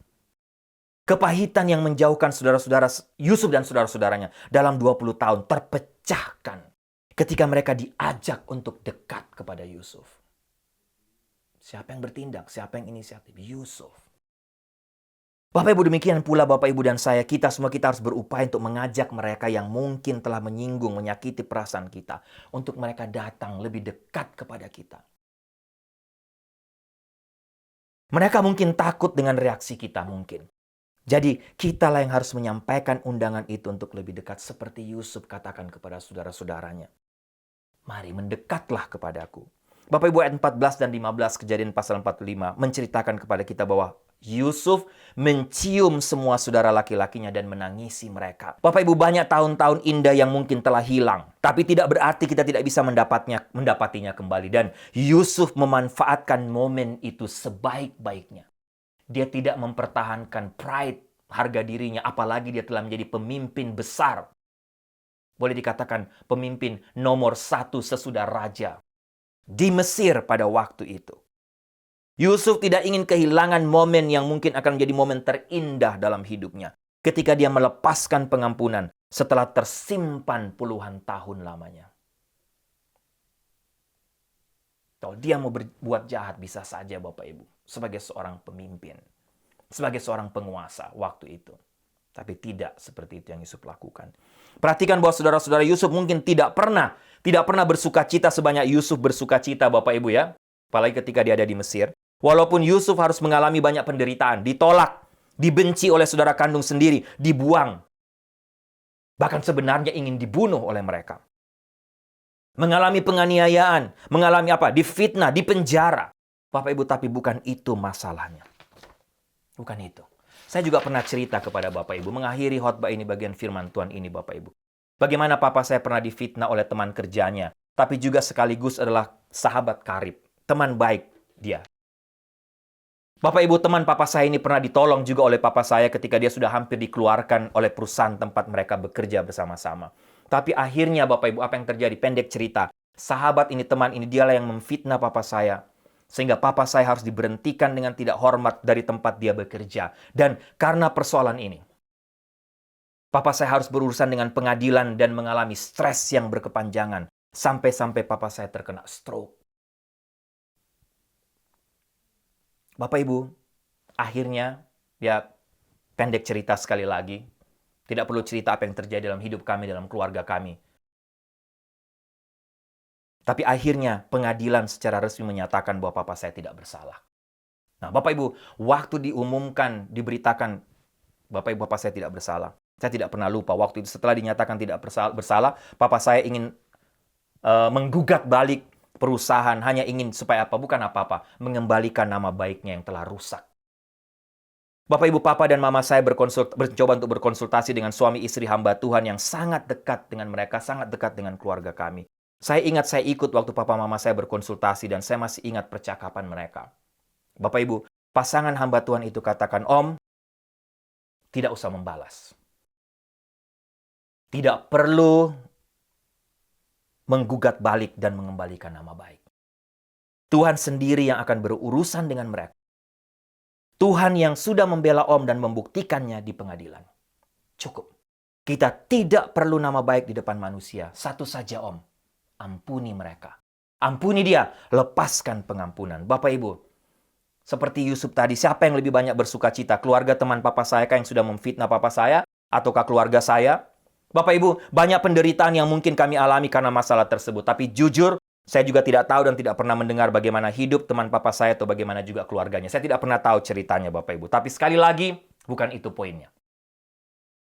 S2: Kepahitan yang menjauhkan saudara-saudara Yusuf dan saudara-saudaranya dalam 20 tahun terpecahkan ketika mereka diajak untuk dekat kepada Yusuf. Siapa yang bertindak? Siapa yang inisiatif? Yusuf. Bapak Ibu, demikian pula Bapak Ibu dan saya, kita harus berupaya untuk mengajak mereka yang mungkin telah menyinggung, menyakiti perasaan kita, untuk mereka datang lebih dekat kepada kita. Mereka mungkin takut dengan reaksi kita mungkin. Jadi kitalah yang harus menyampaikan undangan itu untuk lebih dekat, seperti Yusuf katakan kepada saudara-saudaranya. Mari mendekatlah kepadaku. Bapak Ibu, ayat 14 dan 15 Kejadian pasal 45 menceritakan kepada kita bahwa Yusuf mencium semua saudara laki-lakinya dan menangisi mereka. Bapak Ibu, banyak tahun-tahun indah yang mungkin telah hilang. Tapi tidak berarti kita tidak bisa mendapatinya kembali. Dan Yusuf memanfaatkan momen itu sebaik-baiknya. Dia tidak mempertahankan pride, harga dirinya. Apalagi dia telah menjadi pemimpin besar. Boleh dikatakan pemimpin nomor 1 sesudah raja di Mesir pada waktu itu. Yusuf tidak ingin kehilangan momen yang mungkin akan menjadi momen terindah dalam hidupnya. Ketika dia melepaskan pengampunan setelah tersimpan puluhan tahun lamanya. Kalau dia mau berbuat jahat bisa saja Bapak Ibu. Sebagai seorang pemimpin. Sebagai seorang penguasa waktu itu. Tapi tidak seperti itu yang Yusuf lakukan. Perhatikan bahwa saudara-saudara Yusuf mungkin tidak pernah bersuka cita sebanyak Yusuf bersuka cita Bapak Ibu ya. Apalagi ketika dia ada di Mesir. Walaupun Yusuf harus mengalami banyak penderitaan, ditolak, dibenci oleh saudara kandung sendiri, dibuang. Bahkan sebenarnya ingin dibunuh oleh mereka. Mengalami penganiayaan, mengalami difitnah, dipenjara. Bapak Ibu, tapi bukan itu masalahnya. Bukan itu. Saya juga pernah cerita kepada Bapak Ibu, mengakhiri khotbah ini bagian firman Tuhan ini Bapak Ibu. Bagaimana papa saya pernah difitnah oleh teman kerjanya tapi juga sekaligus adalah sahabat karib, teman baik dia. Bapak Ibu, teman papa saya ini pernah ditolong juga oleh papa saya ketika dia sudah hampir dikeluarkan oleh perusahaan tempat mereka bekerja bersama-sama. Tapi akhirnya Bapak Ibu, apa yang terjadi? Pendek cerita, sahabat ini, teman ini, dialah yang memfitnah papa saya. Sehingga papa saya harus diberhentikan dengan tidak hormat dari tempat dia bekerja. Dan karena persoalan ini, papa saya harus berurusan dengan pengadilan dan mengalami stres yang berkepanjangan. Sampai-sampai papa saya terkena stroke. Bapak Ibu, akhirnya, ya pendek cerita sekali lagi, tidak perlu cerita apa yang terjadi dalam hidup kami, dalam keluarga kami. Tapi akhirnya pengadilan secara resmi menyatakan bahwa papa saya tidak bersalah. Nah, Bapak Ibu, waktu diumumkan, diberitakan, Bapak Ibu, papa saya tidak bersalah. Saya tidak pernah lupa, waktu itu setelah dinyatakan tidak bersalah, papa saya ingin menggugat balik perusahaan, hanya ingin supaya apa? Bukan apa-apa, mengembalikan nama baiknya yang telah rusak. Bapak, Ibu, Papa, dan Mama saya mencoba untuk berkonsultasi dengan suami istri hamba Tuhan yang sangat dekat dengan mereka, sangat dekat dengan keluarga kami. Saya ingat saya ikut waktu Papa Mama saya berkonsultasi dan saya masih ingat percakapan mereka. Bapak, Ibu, pasangan hamba Tuhan itu katakan, Om, tidak usah membalas. Tidak perlu menggugat balik dan mengembalikan nama baik. Tuhan sendiri yang akan berurusan dengan mereka. Tuhan yang sudah membela Om dan membuktikannya di pengadilan. Cukup. Kita tidak perlu nama baik di depan manusia. Satu saja, Om. Ampuni mereka. Ampuni dia. Lepaskan pengampunan. Bapak Ibu, seperti Yusuf tadi, siapa yang lebih banyak bersuka cita? Keluarga teman papa saya yang sudah memfitnah papa saya? Ataukah keluarga saya? Bapak Ibu, banyak penderitaan yang mungkin kami alami karena masalah tersebut. Tapi jujur, saya juga tidak tahu dan tidak pernah mendengar bagaimana hidup teman papa saya atau bagaimana juga keluarganya. Saya tidak pernah tahu ceritanya, Bapak Ibu. Tapi sekali lagi, bukan itu poinnya.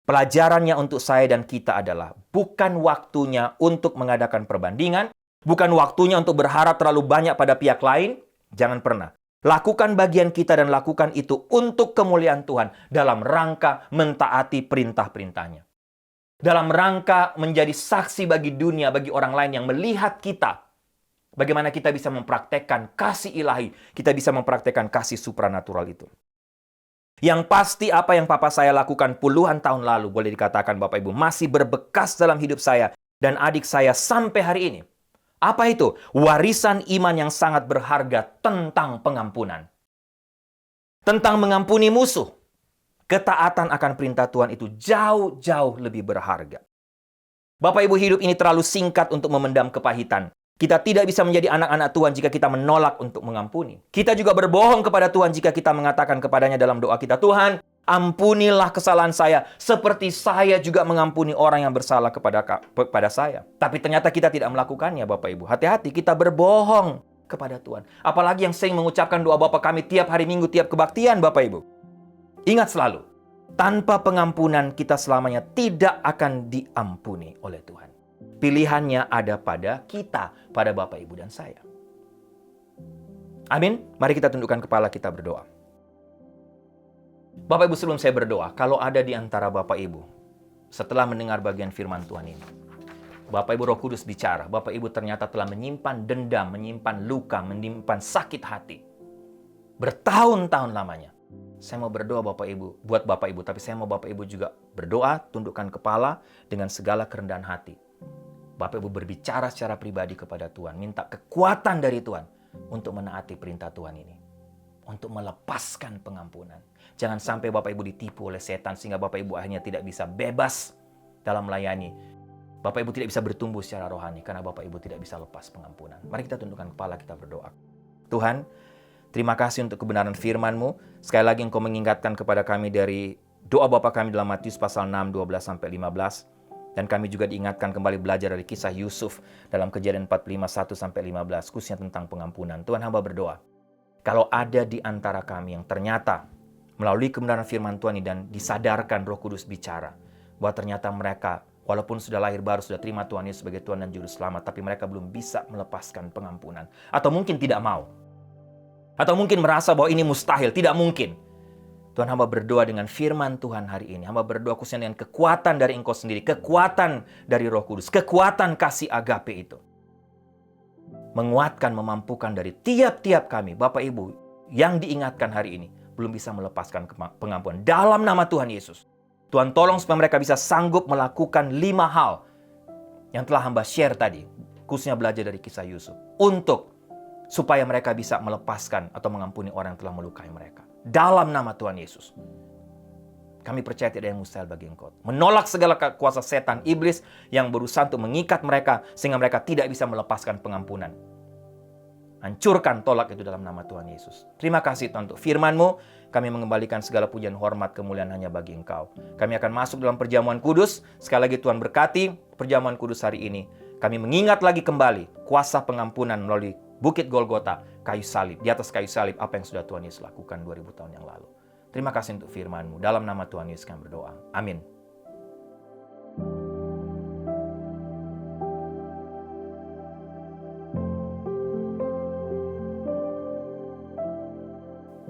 S2: Pelajarannya untuk saya dan kita adalah bukan waktunya untuk mengadakan perbandingan, bukan waktunya untuk berharap terlalu banyak pada pihak lain. Jangan pernah. Lakukan bagian kita dan lakukan itu untuk kemuliaan Tuhan dalam rangka mentaati perintah-perintahnya. Dalam rangka menjadi saksi bagi dunia, bagi orang lain yang melihat kita. Bagaimana kita bisa mempraktekkan kasih ilahi. Kita bisa mempraktekkan kasih supranatural itu. Yang pasti apa yang papa saya lakukan puluhan tahun lalu, boleh dikatakan Bapak Ibu, masih berbekas dalam hidup saya dan adik saya sampai hari ini. Apa itu? Warisan iman yang sangat berharga tentang pengampunan. Tentang mengampuni musuh. Ketaatan akan perintah Tuhan itu jauh-jauh lebih berharga. Bapak Ibu, hidup ini terlalu singkat untuk memendam kepahitan. Kita tidak bisa menjadi anak-anak Tuhan jika kita menolak untuk mengampuni. Kita juga berbohong kepada Tuhan jika kita mengatakan kepadanya dalam doa kita, Tuhan, ampunilah kesalahan saya, seperti saya juga mengampuni orang yang bersalah kepada saya. Tapi ternyata kita tidak melakukannya, Bapak Ibu. Hati-hati, kita berbohong kepada Tuhan. Apalagi yang sering mengucapkan doa Bapa kami tiap hari Minggu, tiap kebaktian, Bapak Ibu. Ingat selalu, tanpa pengampunan kita selamanya tidak akan diampuni oleh Tuhan. Pilihannya ada pada kita, pada Bapak, Ibu, dan saya. Amin. Mari kita tundukkan kepala, kita berdoa. Bapak, Ibu, sebelum saya berdoa, kalau ada di antara Bapak, Ibu, setelah mendengar bagian firman Tuhan ini, Bapak, Ibu, Roh Kudus bicara, Bapak, Ibu ternyata telah menyimpan dendam, menyimpan luka, menyimpan sakit hati. Bertahun-tahun lamanya. Saya mau berdoa Bapak Ibu, buat Bapak Ibu, tapi saya mau Bapak Ibu juga berdoa, tundukkan kepala dengan segala kerendahan hati. Bapak Ibu berbicara secara pribadi kepada Tuhan, minta kekuatan dari Tuhan untuk menaati perintah Tuhan ini. Untuk melepaskan pengampunan. Jangan sampai Bapak Ibu ditipu oleh setan sehingga Bapak Ibu akhirnya tidak bisa bebas dalam melayani. Bapak Ibu tidak bisa bertumbuh secara rohani karena Bapak Ibu tidak bisa lepas pengampunan. Mari kita tundukkan kepala, kita berdoa. Tuhan, terima kasih untuk kebenaran firman-Mu. Sekali lagi Engkau mengingatkan kepada kami dari doa Bapa kami dalam Matius pasal 6, 12-15. Dan kami juga diingatkan kembali belajar dari kisah Yusuf dalam Kejadian 45, 1-15, khususnya tentang pengampunan. Tuhan, hamba berdoa, kalau ada di antara kami yang ternyata melalui kebenaran firman Tuhan ini dan disadarkan Roh Kudus bicara, bahwa ternyata mereka walaupun sudah lahir baru, sudah terima Tuhan Yesus sebagai Tuhan dan Juru Selamat, tapi mereka belum bisa melepaskan pengampunan. Atau mungkin tidak mau. Atau mungkin merasa bahwa ini mustahil, tidak mungkin. Tuhan, hamba berdoa dengan firman Tuhan hari ini. Hamba berdoa khususnya dengan kekuatan dari Engkau sendiri. Kekuatan dari Roh Kudus. Kekuatan kasih agape itu. menguatkan, memampukan dari tiap-tiap kami, Bapak Ibu, yang diingatkan hari ini, belum bisa melepaskan pengampunan. Dalam nama Tuhan Yesus, Tuhan tolong supaya mereka bisa sanggup melakukan 5 hal yang telah hamba share tadi, khususnya belajar dari kisah Yusuf, supaya mereka bisa melepaskan atau mengampuni orang yang telah melukai mereka. Dalam nama Tuhan Yesus. Kami percaya tidak ada yang mustahil bagi Engkau. Menolak segala kuasa setan, iblis yang berusaha untuk mengikat mereka sehingga mereka tidak bisa melepaskan pengampunan. Hancurkan, tolak itu dalam nama Tuhan Yesus. Terima kasih Tuhan untuk firman-Mu. Kami mengembalikan segala pujian, hormat, kemuliaan hanya bagi Engkau. Kami akan masuk dalam perjamuan kudus. Sekali lagi Tuhan berkati perjamuan kudus hari ini. Kami mengingat lagi kembali kuasa pengampunan melalui Bukit Golgota, kayu salib. Di atas kayu salib apa yang sudah Tuhan Yesus lakukan 2000 tahun yang lalu. Terima kasih untuk firman-Mu. Dalam nama Tuhan Yesus kami berdoa. Amin.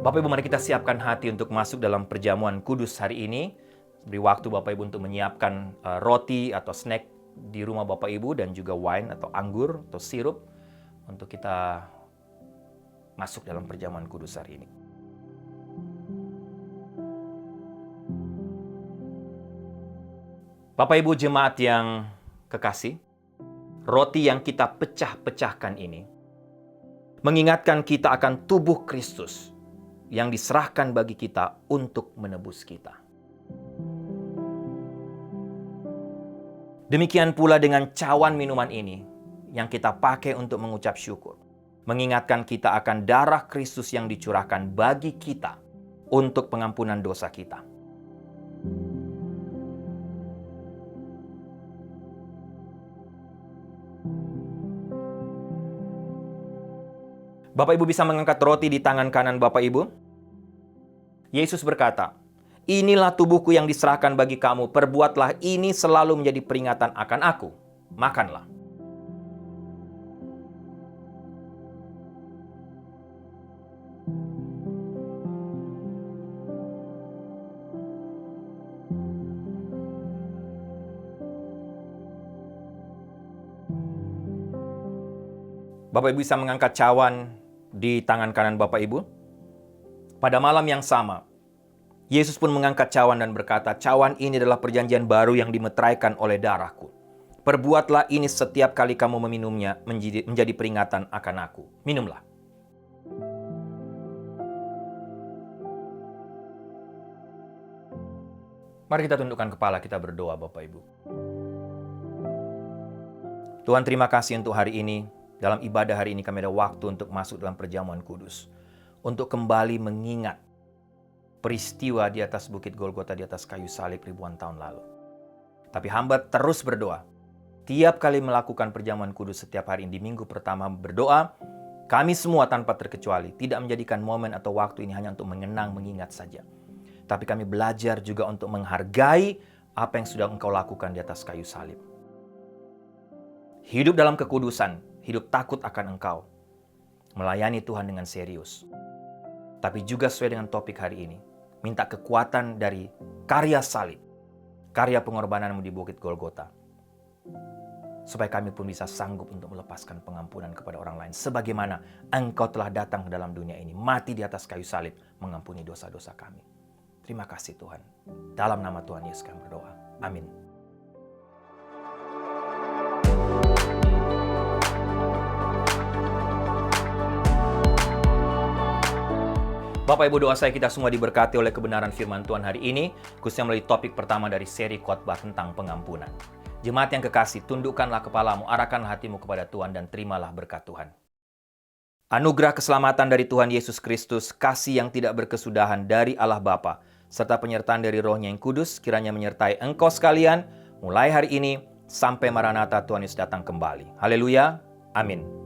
S2: Bapak Ibu, mari kita siapkan hati untuk masuk dalam perjamuan kudus hari ini. Beri waktu Bapak Ibu untuk menyiapkan roti atau snack di rumah Bapak Ibu dan juga wine atau anggur atau sirup untuk kita masuk dalam perjamuan kudus hari ini. Bapak Ibu jemaat yang kekasih, roti yang kita pecah-pecahkan ini mengingatkan kita akan tubuh Kristus yang diserahkan bagi kita untuk menebus kita. Demikian pula dengan cawan minuman ini yang kita pakai untuk mengucap syukur, mengingatkan kita akan darah Kristus yang dicurahkan bagi kita untuk pengampunan dosa kita. Bapak Ibu bisa mengangkat roti di tangan kanan Bapak Ibu. Yesus berkata, "Inilah tubuhku yang diserahkan bagi kamu. Perbuatlah ini selalu menjadi peringatan akan aku. Makanlah." Bapak Ibu bisa mengangkat cawan di tangan kanan Bapak Ibu. Pada malam yang sama, Yesus pun mengangkat cawan dan berkata, "Cawan ini adalah perjanjian baru yang dimeteraikan oleh darahku. Perbuatlah ini setiap kali kamu meminumnya menjadi peringatan akan aku. Minumlah." Mari kita tundukkan kepala, kita berdoa Bapak Ibu. Tuhan, terima kasih untuk hari ini. Dalam ibadah hari ini kami ada waktu untuk masuk dalam perjamuan kudus. Untuk kembali mengingat peristiwa di atas Bukit Golgota, di atas kayu salib ribuan tahun lalu. Tapi hamba terus berdoa. Tiap kali melakukan perjamuan kudus setiap hari di minggu pertama berdoa, kami semua tanpa terkecuali tidak menjadikan momen atau waktu ini hanya untuk mengenang, mengingat saja. Tapi kami belajar juga untuk menghargai apa yang sudah Engkau lakukan di atas kayu salib. Hidup dalam kekudusan, hidup takut akan Engkau. Melayani Tuhan dengan serius. Tapi juga sesuai dengan topik hari ini. Minta kekuatan dari karya salib. Karya pengorbananmu di Bukit Golgota. Supaya kami pun bisa sanggup untuk melepaskan pengampunan kepada orang lain. Sebagaimana Engkau telah datang ke dalam dunia ini. Mati di atas kayu salib. Mengampuni dosa-dosa kami. Terima kasih Tuhan. Dalam nama Tuhan Yesus kami berdoa. Amin. Bapak Ibu, doa saya kita semua diberkati oleh kebenaran firman Tuhan hari ini, khususnya melalui topik pertama dari seri khotbah tentang pengampunan. Jemaat yang kekasih, tundukkanlah kepalamu, arahkanlah hatimu kepada Tuhan dan terimalah berkat Tuhan. Anugerah keselamatan dari Tuhan Yesus Kristus, kasih yang tidak berkesudahan dari Allah Bapa, serta penyertaan dari Roh-Nya yang kudus, kiranya menyertai engkau sekalian, mulai hari ini sampai Maranatha Tuhan Yesus datang kembali. Haleluya, amin.